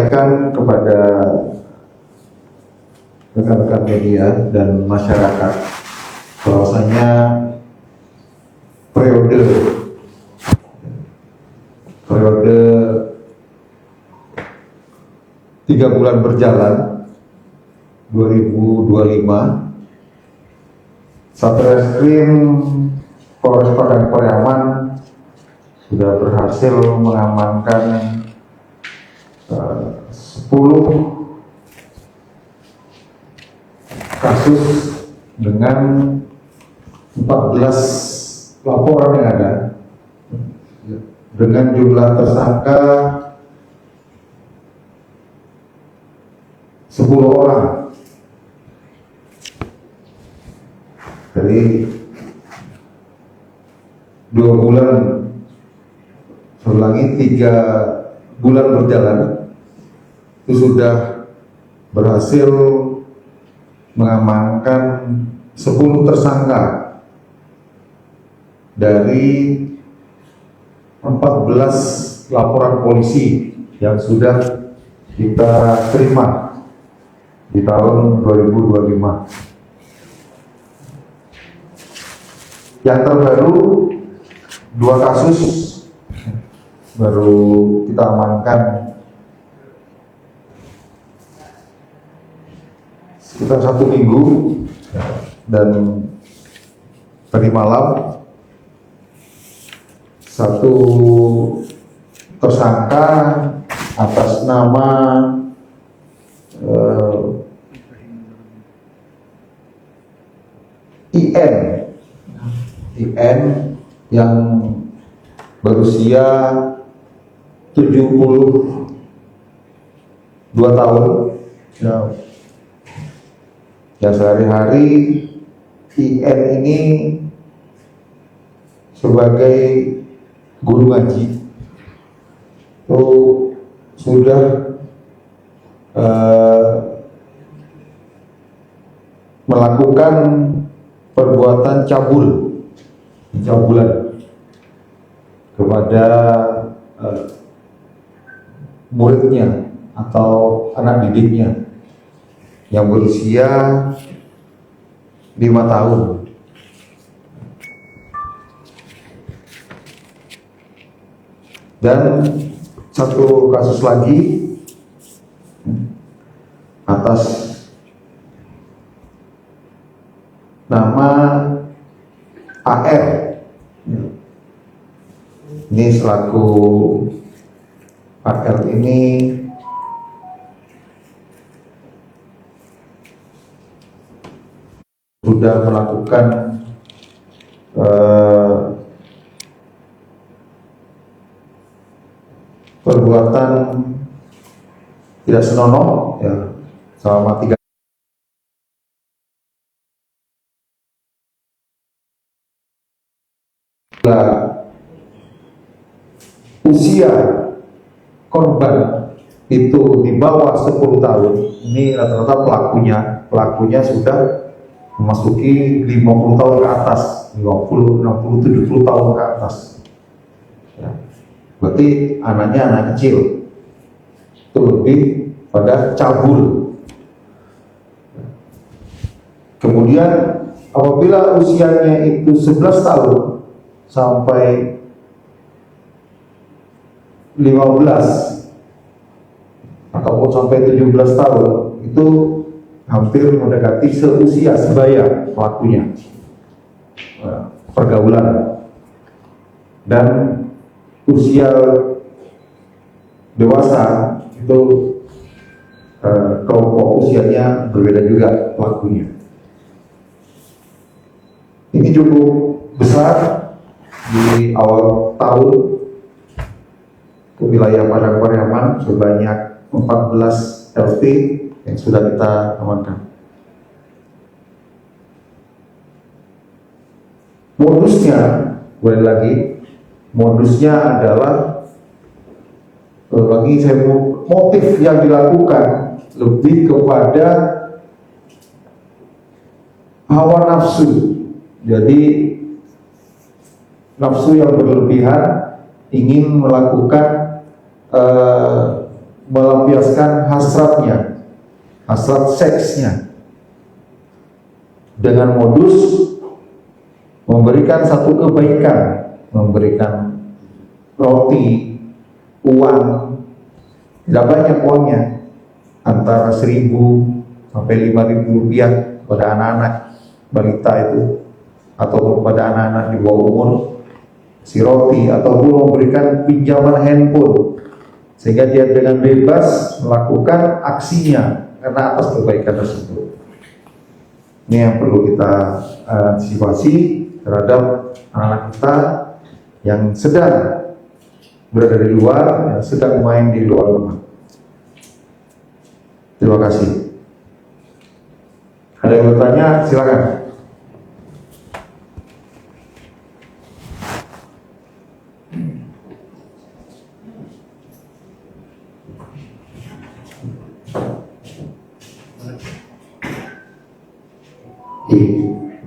sampaikan kepada rekan-rekan media dan masyarakat bahwasanya periode 3 bulan berjalan 2025, Satreskrim Polres Padang Pariaman sudah berhasil mengamankan 10 kasus dengan 14 laporan yang ada, dengan jumlah tersangka 10 orang. Dari 2 bulan, 3 bulan berjalan, itu sudah berhasil mengamankan 10 tersangka dari 14 laporan polisi yang sudah kita terima di tahun 2025. Yang terbaru 2 kasus baru kita amankan sekitar 1 minggu, dan tadi malam 1 tersangka atas nama IN yang berusia 72 tahun, yang sehari-hari IN ini sebagai guru ngaji itu sudah melakukan perbuatan pencabulan kepada muridnya atau anak didiknya yang berusia 5 tahun. Dan 1 kasus lagi atas nama AR. Ini selaku AR ini sudah melakukan perbuatan tidak senonoh ya selama 3 usia korban itu di bawah 10 tahun. Ini rata-rata pelakunya sudah memasuki 50 tahun ke atas, 50, 60, 70 tahun ke atas ya. Berarti anaknya anak kecil, itu lebih pada cabul. Kemudian apabila usianya itu 11 tahun sampai 15 ataupun sampai 17 tahun, itu hampir mendekati seusia sebaya pelakunya pergaulan. Dan usia dewasa itu kelompok usianya berbeda juga pelakunya. Ini cukup besar di awal tahun ke wilayah Padang Pariaman sebanyak 14 LT yang sudah kita amankan. Modusnya, boleh lagi, modusnya adalah bagi saya motif yang dilakukan lebih kepada hawa nafsu. Jadi nafsu yang berlebihan ingin melakukan melampiaskan hasratnya, hasrat seksnya, dengan modus memberikan satu kebaikan, memberikan roti, uang, tidak banyak uangnya, antara 1.000 sampai 5.000 rupiah pada anak-anak balita itu, atau pada anak-anak di bawah umur, si roti, ataupun memberikan pinjaman handphone sehingga dia dengan bebas melakukan aksinya karena atas kebaikan tersebut. Ini yang perlu kita antisipasi terhadap anak-anak kita yang sedang berada di luar, yang sedang main di luar rumah. Terima kasih. Ada yang bertanya, silakan.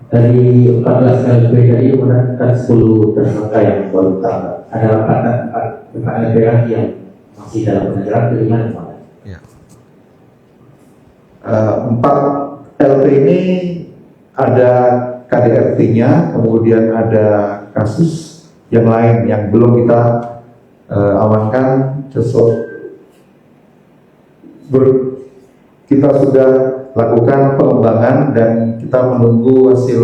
Dari 14 LP tadi menetapkan 10 tersangka yang baru ditangkap. Ada 4 LP lagi yang masih dalam pengejaran, bagaimana Pak? Ya. 4 LP ini ada KDRT-nya, kemudian ada kasus yang lain yang belum kita amankan. Kita sudah lakukan pengembangan dan kita menunggu hasil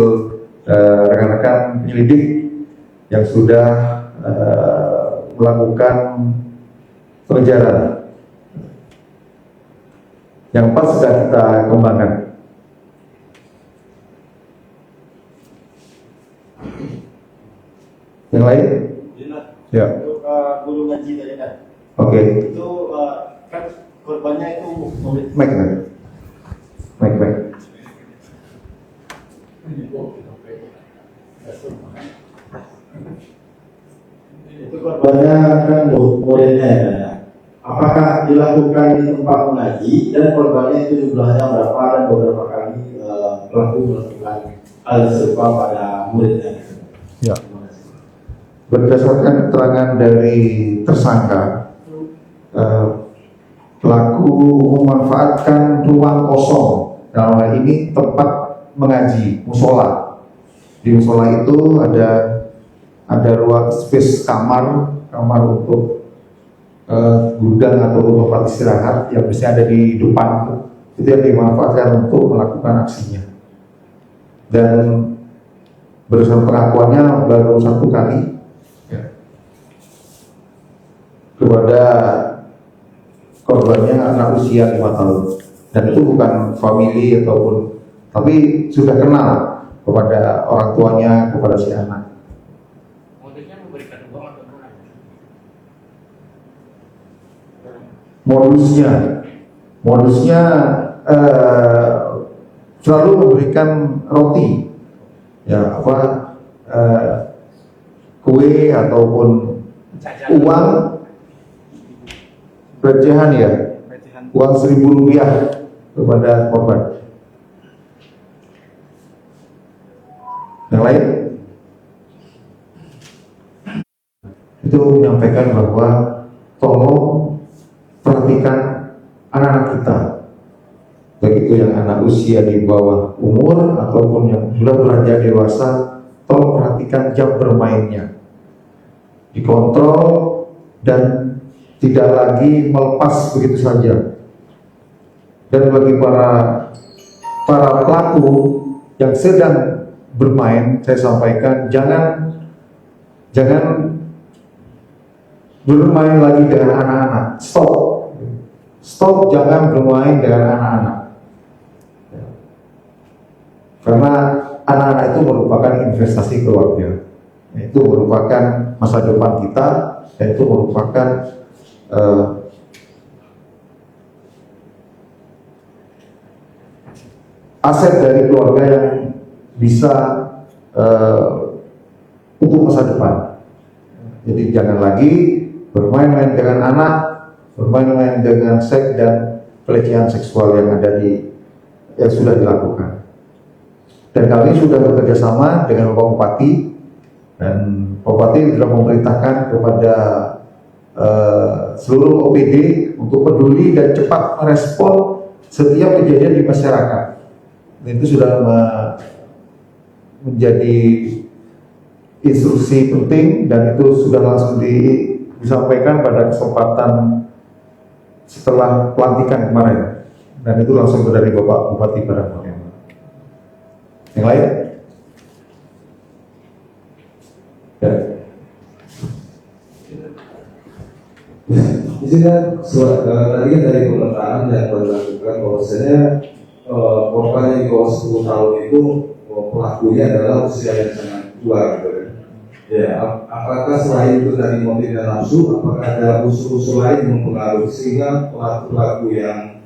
rekan-rekan penyelidik yang sudah melakukan pengejaran. Yang 4 sudah kita kembangkan. Yang lain? Ya. Untuk guru ngaji tadi kan. Oke. Itu kan korbannya itu murid. Baik. Itu korbannya kan muridnya ya. Apakah dilakukan di tempat mengaji dan korbannya itu jumlahnya berapa dan beberapa kali pelaku melakukan hal serupa pada muridnya? Ya. Berdasarkan keterangan dari tersangka, pelaku memanfaatkan ruang kosong, dalam hal ini tempat mengaji, musola. Di musola itu ada ruang space kamar untuk gudang atau tempat istirahat yang biasanya ada di depan, itu yang dimanfaatkan untuk melakukan aksinya. Dan berdasarkan pengakuannya baru 1 kali ya, kepada korbannya anak usia 5 tahun, dan itu bukan family ataupun, tapi sudah kenal kepada orang tuanya, kepada si anak. Modusnya memberikan uang atau bukan? Modusnya selalu memberikan roti, ya kue ataupun uang recehan ya, uang 1.000 rupiah kepada korban. Yang lain itu menyampaikan bahwa tolong perhatikan anak-anak kita, baik itu yang anak usia di bawah umur ataupun yang sudah beranjak dewasa. Tolong perhatikan jam bermainnya, dikontrol dan tidak lagi melepas begitu saja. Dan bagi para pelaku yang sedang bermain, saya sampaikan jangan bermain lagi dengan anak-anak. Stop, jangan bermain dengan anak-anak. Karena anak-anak itu merupakan investasi keluarga. Itu merupakan masa depan kita, dan itu merupakan aset dari keluarga yang bisa untuk masa depan. Jadi jangan lagi bermain-main dengan anak, bermain-main dengan seks dan pelecehan seksual yang sudah dilakukan. Dan kami sudah bekerja sama dengan Bapak Bupati, dan Bapak Bupati sudah memerintahkan kepada seluruh OPD untuk peduli dan cepat merespon setiap kejadian di masyarakat. Itu sudah menjadi instruksi penting dan itu sudah langsung disampaikan pada kesempatan setelah pelantikan kemarin, dan itu langsung dari Bapak Bupati Padang. Yang lain? Ya. Di sini kan tadi kan dari pemetaan yang dilakukan bahwasanya korban yang di bawah 10 tahun itu pelakunya adalah usia yang sangat tua gitu kan. Ya, apakah selain itu dari motif dan nafsu, apakah ada unsur-unsur lain yang mempengaruhi sehingga pelaku-pelaku yang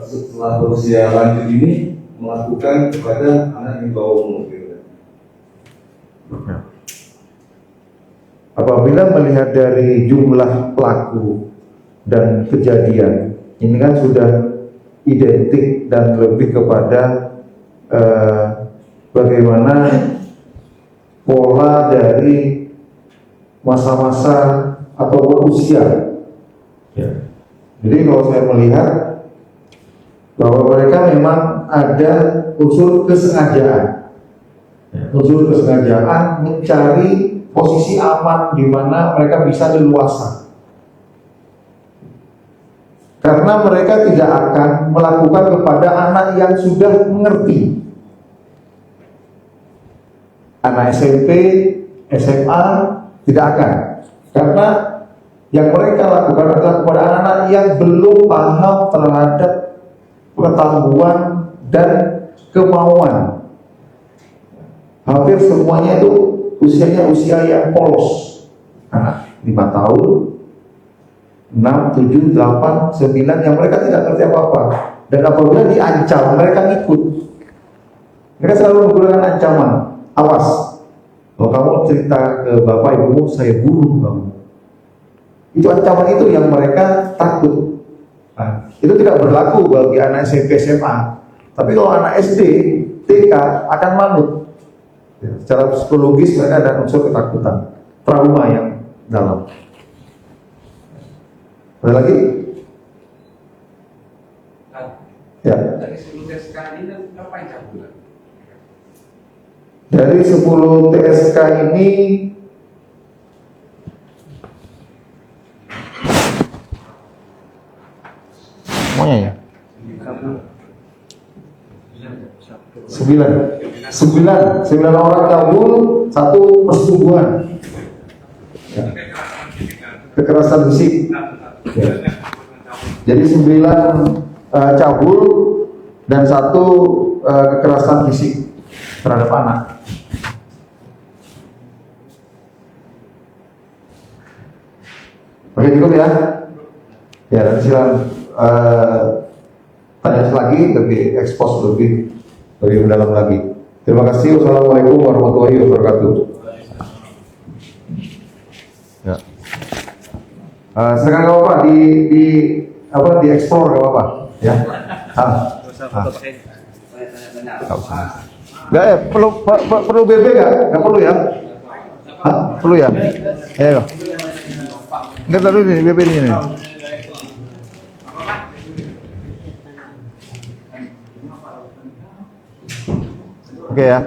setelah berusia lanjut ini melakukan kepada anak yang di bawah umur gitu kan? Apabila melihat dari jumlah pelaku dan kejadian, ini kan sudah identik dan lebih kepada bagaimana pola dari masa-masa ataupun usia. Ya. Jadi kalau saya melihat bahwa mereka memang ada unsur kesengajaan, unsur kesengajaan mencari posisi aman di mana mereka bisa leluasa. Karena mereka tidak akan melakukan kepada anak yang sudah mengerti. Anak SMP, SMA tidak akan. Karena yang mereka lakukan adalah kepada anak-anak yang belum paham terhadap pengetahuan dan kemauan. Hampir semuanya itu usianya usia yang polos. Anak 5 tahun, 6, 7, 8, 9 yang mereka tidak ngerti apa-apa. Dan apabila diancam, mereka ikut. Mereka selalu menggunakan ancaman. Awas, kalau kamu cerita ke bapak ibumu, saya bunuh kamu. Itu ancaman itu yang mereka takut. Nah, itu tidak berlaku bagi anak SMP, SMA. Tapi kalau anak SD, TK akan manut. Ya, secara psikologis mereka ada unsur ketakutan, trauma yang dalam. Ada lagi? Ya. Dari 10 TSK ini apa yang cabut? Dari 10 TSK ini semuanya ya? 9 orang kabur, 1 persetubuhan. Ya. Kekerasan fisik. Ya. Jadi 9 cabul dan 1 kekerasan fisik terhadap anak. Oke, cukup ya. Ya, dan silakan tanya lagi, lebih ekspos lebih mendalam lagi. Terima kasih. Wassalamualaikum warahmatullahi wabarakatuh. Ya. Silakan nggak apa-apa di eksplor nggak apa-apa ya. Nggak ya, perlu BB nggak perlu ya? Perlu ya? Ya. Nggak tahu ini BB ini. Oke ya.